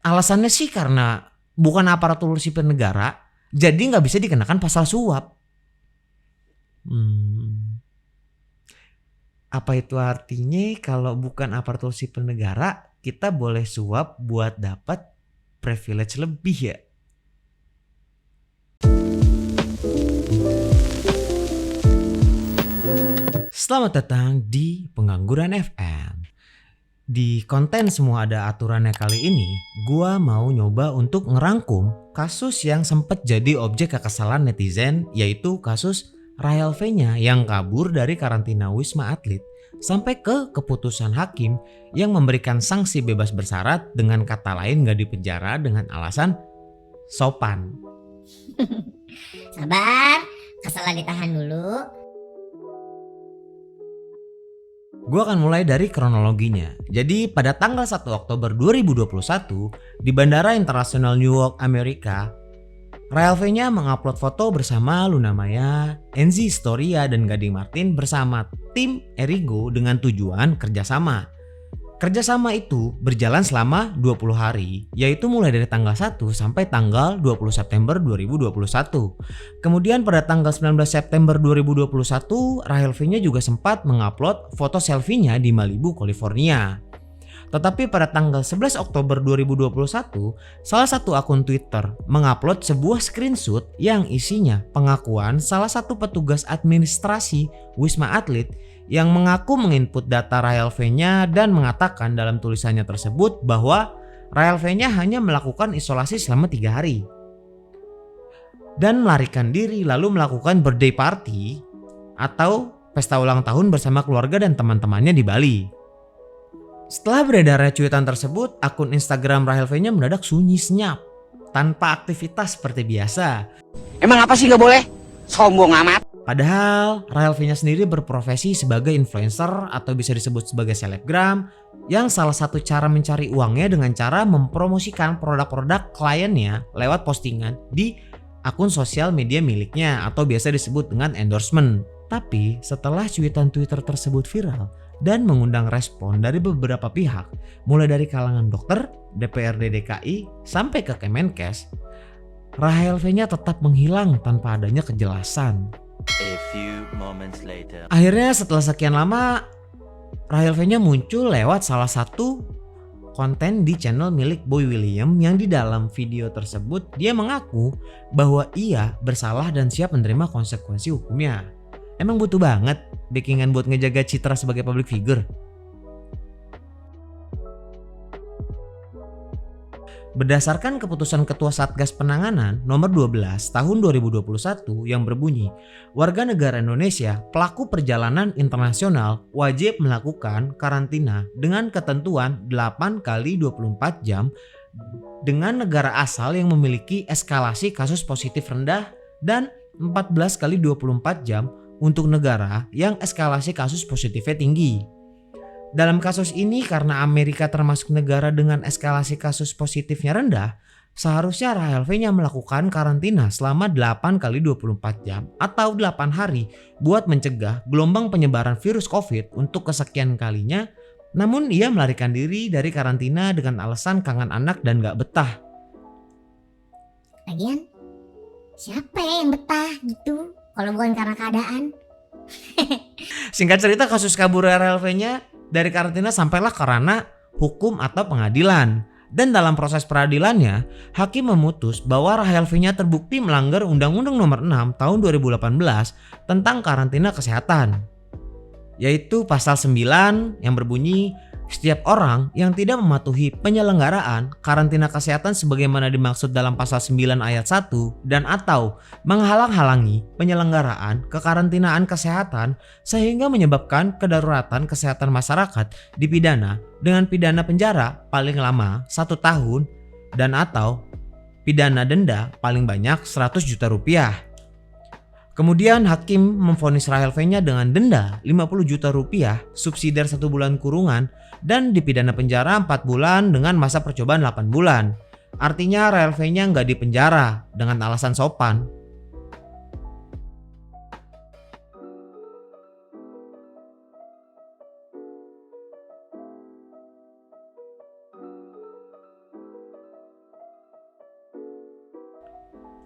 Alasannya sih karena bukan aparatur sipil negara, jadi nggak bisa dikenakan pasal suap. Apa itu artinya kalau bukan aparatur sipil negara, kita boleh suap buat dapat privilege lebih ya? Selamat datang di Pengangguran FM. Di konten semua ada aturannya kali ini, gua mau nyoba untuk ngerangkum kasus yang sempat jadi objek kekesalan netizen, yaitu kasus Rahel V-nya yang kabur dari karantina Wisma Atlet sampai ke keputusan hakim yang memberikan sanksi bebas bersyarat, dengan kata lain gak dipenjara dengan alasan sopan. Sabar, kesalahan ditahan dulu. Gue akan mulai dari kronologinya. Jadi pada tanggal 1 Oktober 2021 di Bandara Internasional Newark, Amerika, Rahel V-nya mengupload foto bersama Luna Maya, Enzi Storia, dan Gading Martin bersama tim Erigo dengan tujuan kerjasama. Kerjasama itu berjalan selama 20 hari, yaitu mulai dari tanggal 1 sampai tanggal 20 September 2021. Kemudian pada tanggal 19 September 2021, Rahel V-nya juga sempat mengupload foto selfie-nya di Malibu, California. Tetapi pada tanggal 11 Oktober 2021, salah satu akun Twitter mengupload sebuah screenshot yang isinya pengakuan salah satu petugas administrasi Wisma Atlet yang mengaku menginput data Rahel V-nya dan mengatakan dalam tulisannya tersebut bahwa Rahel V-nya hanya melakukan isolasi selama 3 hari dan melarikan diri lalu melakukan birthday party atau pesta ulang tahun bersama keluarga dan teman-temannya di Bali. Setelah beredarnya cuitan tersebut, akun Instagram Rahel V-nya mendadak sunyi senyap tanpa aktivitas seperti biasa. Emang apa sih gak boleh? Sombong amat. Padahal Rahel V-nya sendiri berprofesi sebagai influencer atau bisa disebut sebagai selebgram, yang salah satu cara mencari uangnya dengan cara mempromosikan produk-produk kliennya lewat postingan di akun sosial media miliknya atau biasa disebut dengan endorsement. Tapi setelah cuitan Twitter tersebut viral dan mengundang respon dari beberapa pihak, mulai dari kalangan dokter, DPRD DKI, sampai ke Kemenkes, Rahel V-nya tetap menghilang tanpa adanya kejelasan. A few moments later. Akhirnya setelah sekian lama, Rahel V-nya muncul lewat salah satu konten di channel milik Boy William, yang di dalam video tersebut dia mengaku bahwa ia bersalah dan siap menerima konsekuensi hukumnya. Emang butuh banget backingan buat ngejaga citra sebagai public figure? Berdasarkan keputusan Ketua Satgas Penanganan nomor 12 tahun 2021 yang berbunyi, warga negara Indonesia pelaku perjalanan internasional wajib melakukan karantina dengan ketentuan 8 kali 24 jam dengan negara asal yang memiliki eskalasi kasus positif rendah dan 14 kali 24 jam untuk negara yang eskalasi kasus positifnya tinggi. Dalam kasus ini, karena Amerika termasuk negara dengan eskalasi kasus positifnya rendah, seharusnya Rahel V-nya melakukan karantina selama 8 kali 24 jam atau 8 hari buat mencegah gelombang penyebaran virus COVID untuk kesekian kalinya. Namun ia melarikan diri dari karantina dengan alasan kangen anak dan gak betah. Lagian, siapa ya yang betah gitu kalau bukan karena keadaan? Singkat cerita, kasus kabur Rahel V-nya dari karantina sampailah ke ranah hukum atau pengadilan. Dan dalam proses peradilannya, hakim memutus bahwa Rahel V-nya terbukti melanggar Undang-Undang Nomor 6 Tahun 2018 tentang karantina kesehatan, yaitu pasal 9 yang berbunyi, setiap orang yang tidak mematuhi penyelenggaraan karantina kesehatan sebagaimana dimaksud dalam pasal 9 ayat 1 dan atau menghalang-halangi penyelenggaraan kekarantinaan kesehatan sehingga menyebabkan kedaruratan kesehatan masyarakat dipidana dengan pidana penjara paling lama 1 tahun dan atau pidana denda paling banyak 100 juta rupiah. Kemudian hakim memvonis Rahel V-nya dengan denda 50 juta rupiah, subsidiar 1 bulan kurungan, dan dipidana penjara 4 bulan dengan masa percobaan 8 bulan. Artinya Rahel V-nya nggak dipenjara dengan alasan sopan.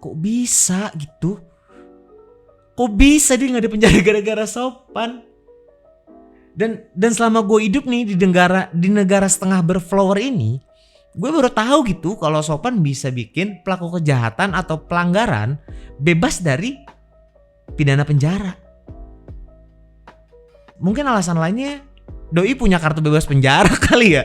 Kok bisa gitu? Kok bisa dia nggak dipenjara gara-gara sopan? Dan selama gue hidup nih di negara setengah berflower ini, gue baru tahu gitu kalau sopan bisa bikin pelaku kejahatan atau pelanggaran bebas dari pidana penjara. Mungkin alasan lainnya doi punya kartu bebas penjara kali ya.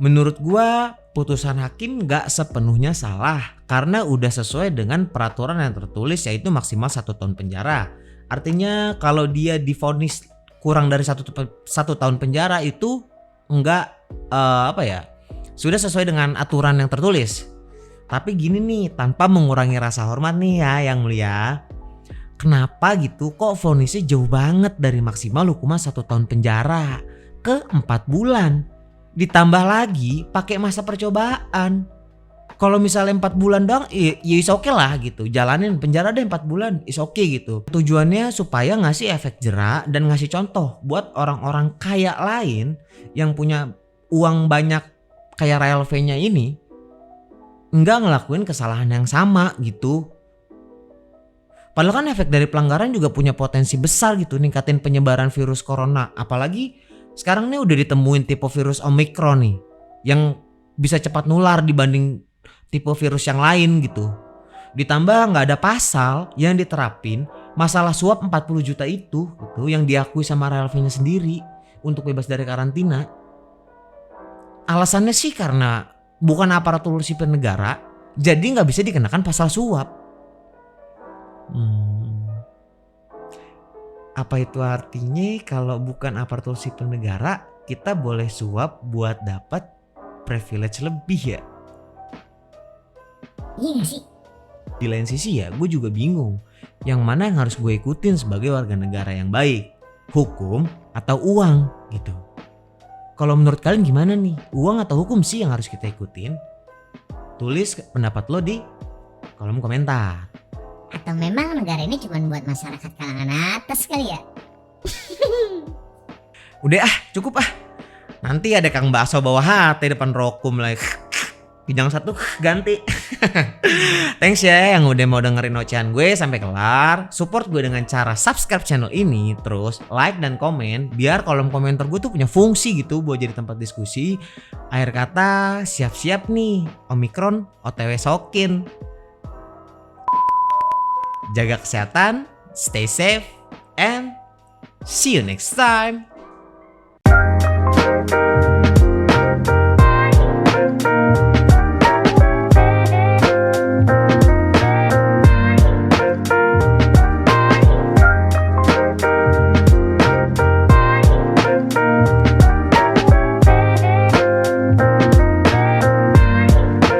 Menurut gua putusan hakim gak sepenuhnya salah karena udah sesuai dengan peraturan yang tertulis, yaitu maksimal 1 tahun penjara. Artinya kalau dia divonis kurang dari 1 tahun penjara itu sudah sesuai dengan aturan yang tertulis. Tapi gini nih, tanpa mengurangi rasa hormat nih ya yang mulia, kenapa gitu kok vonisnya jauh banget dari maksimal hukuman 1 tahun penjara ke 4 bulan? Ditambah lagi pakai masa percobaan. Kalau misalnya 4 bulan dong, ya is oke lah gitu. Jalanin penjara deh 4 bulan, is oke gitu. Tujuannya supaya ngasih efek jerak dan ngasih contoh buat orang-orang kaya lain yang punya uang banyak kayak Rael V-nya ini, nggak ngelakuin kesalahan yang sama gitu. Padahal kan efek dari pelanggaran juga punya potensi besar gitu, ningkatin penyebaran virus corona. Apalagi sekarang nih udah ditemuin tipe virus Omicron nih yang bisa cepat nular dibanding tipe virus yang lain gitu. Ditambah nggak ada pasal yang diterapin masalah suap 40 juta itu gitu, yang diakui sama Rael V-nya sendiri untuk bebas dari karantina. Alasannya sih karena bukan aparatur sipil negara, jadi nggak bisa dikenakan pasal suap. Apa itu artinya kalau bukan aparatur sipil negara kita boleh suap buat dapat privilege lebih ya? Iya gak sih? Di lain sisi ya gue juga bingung, yang mana yang harus gue ikutin sebagai warga negara yang baik, hukum atau uang gitu. Kalau menurut kalian gimana nih, uang atau hukum sih yang harus kita ikutin? Tulis pendapat lo di kolom komentar. Atau memang negara ini cuma buat masyarakat kalangan atas kali ya? Udah cukup Nanti ada Kang Bakso bawa hati depan Rokum lagi. Bidang 1 ganti. Thanks ya yang udah mau dengerin ocehan gue sampai kelar. Support gue dengan cara subscribe channel ini, terus like dan komen biar kolom komentar gue tuh punya fungsi gitu buat jadi tempat diskusi. Akhir kata, siap-siap nih Omicron OTW sokin. Jaga kesehatan, stay safe, and see you next time.